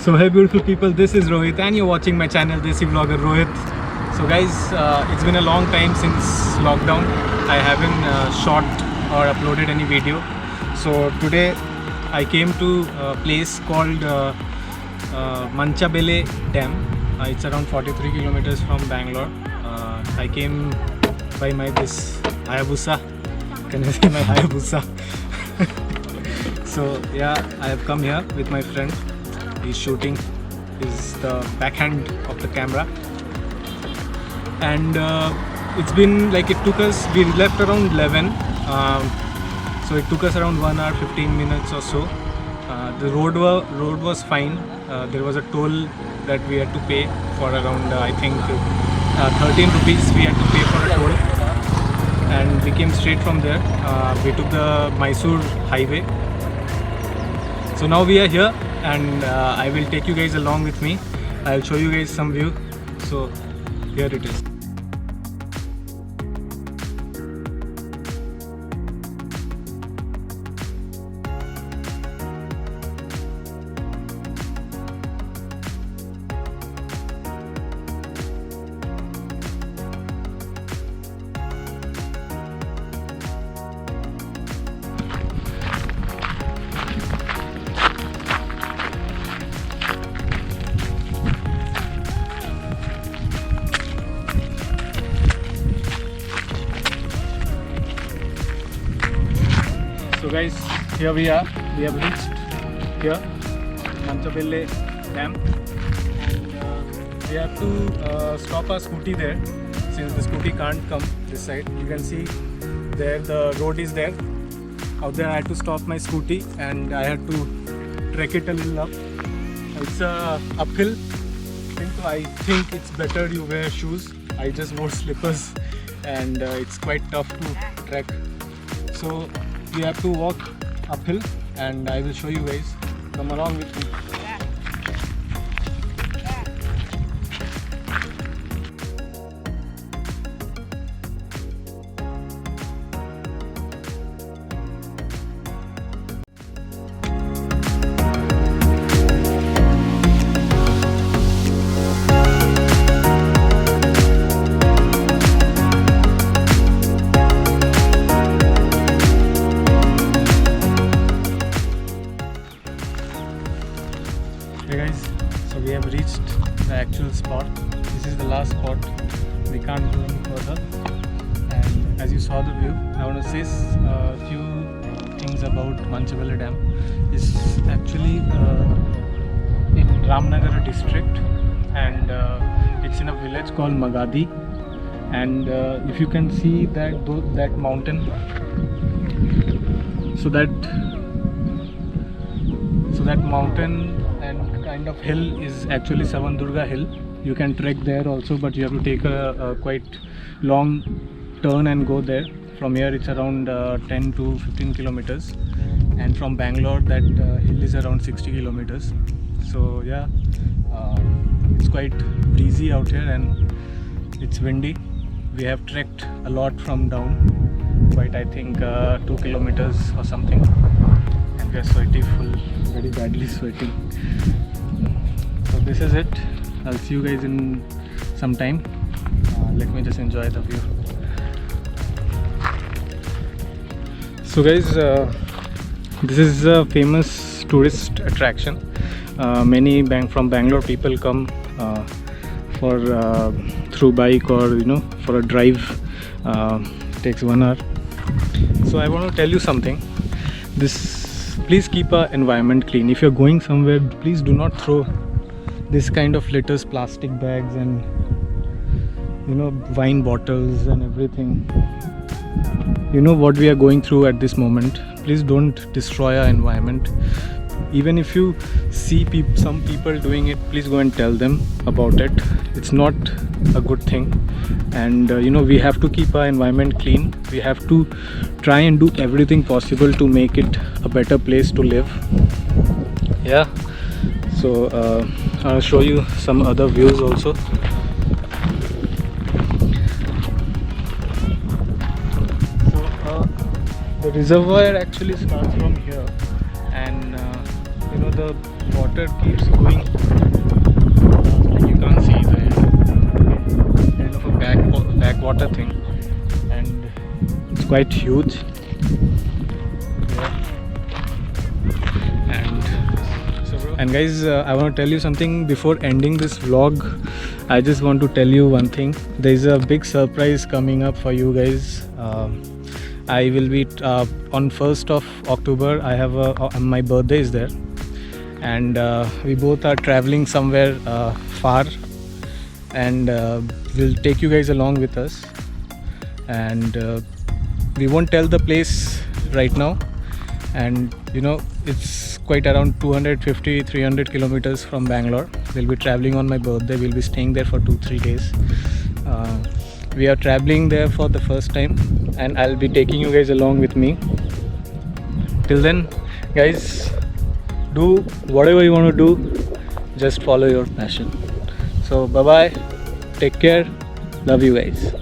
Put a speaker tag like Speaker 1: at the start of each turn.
Speaker 1: So hey beautiful people, this is Rohit and you're watching my channel desivlogger Rohit. So guys, it's been a long time since lockdown. I haven't shot or uploaded any video. So today I came to a place called Machanabele Dam. It's around 43 kilometers from Bangalore. I came by this Hayabusa. Can I say my Hayabusa? So yeah, I have come here with my friend. He's shooting. He's the backhand of the camera. And it's been like, it took us, we left around 11. So it took us around 1 hour 15 minutes or so. The road was fine. There was a toll that we had to pay for around I think 13 rupees we had to pay for a toll, and we came straight from there. We took the Mysore highway. So now we are here, and I will take you guys along with me. I'll show you guys some view. So here it is. So guys, here we are. We have reached here, Machanabele Dam, and we have to stop our scooty there, since the scooty can't come this side. You can see there the road is there. Out there I had to stop my scooty and I had to trek it a little up. It's uphill, so I think it's better you wear shoes. I just wore slippers and it's quite tough to trek. So we have to walk uphill, and I will show you guys. Come along with me. Hey guys, so we have reached the actual spot. This is the last spot. We can't go any further. And as you saw the view, I want to say a few things about Machanabele Dam. It's actually in Ramnagar district, and it's in a village called Magadi. And if you can see that mountain, so that mountain and kind of hill is actually Dargah hill. You can trek there also, but you have to take a quite long turn and go there. From here it's around 10 to 15 kilometers, and from Bangalore that hill is around 60 kilometers. So yeah, it's quite breezy out here and it's windy. We have trekked a lot from down, quite I think 2 kilometers or something, and we are sweaty, very badly sweating. So this is it. I'll see you guys in some time. Let me just enjoy the view. So guys, this is a famous tourist attraction. Many from Bangalore people come for through bike, or for a drive. Takes 1 hour. So I want to tell you something. Please keep our environment clean. If you're going somewhere, please do not throw this kind of litters, plastic bags and wine bottles and everything. You know what we are going through at this moment. Please don't destroy our environment. Even if you see some people doing it, please go and tell them about it. It's not a good thing. And we have to keep our environment clean. We have to try and do everything possible to make it a better place to live. Yeah, so I'll show you some other views also. So the reservoir actually starts from here, and the water keeps going. Like you can't see the kind of a backwater thing, and it's quite huge. Yeah. And guys, I want to tell you something before ending this vlog. I just want to tell you one thing. There is a big surprise coming up for you guys. I will be on 1st of October. I have my birthday is there, and we both are traveling somewhere far, and we'll take you guys along with us. And we won't tell the place right now, and you know, it's quite around 250-300 kilometers from Bangalore. We'll be traveling on my birthday. We'll be staying there for 2-3 days. We are traveling there for the first time, and I'll be taking you guys along with me. Till then, guys, do whatever you want to do. Just follow your passion. So bye bye, take care, love you guys.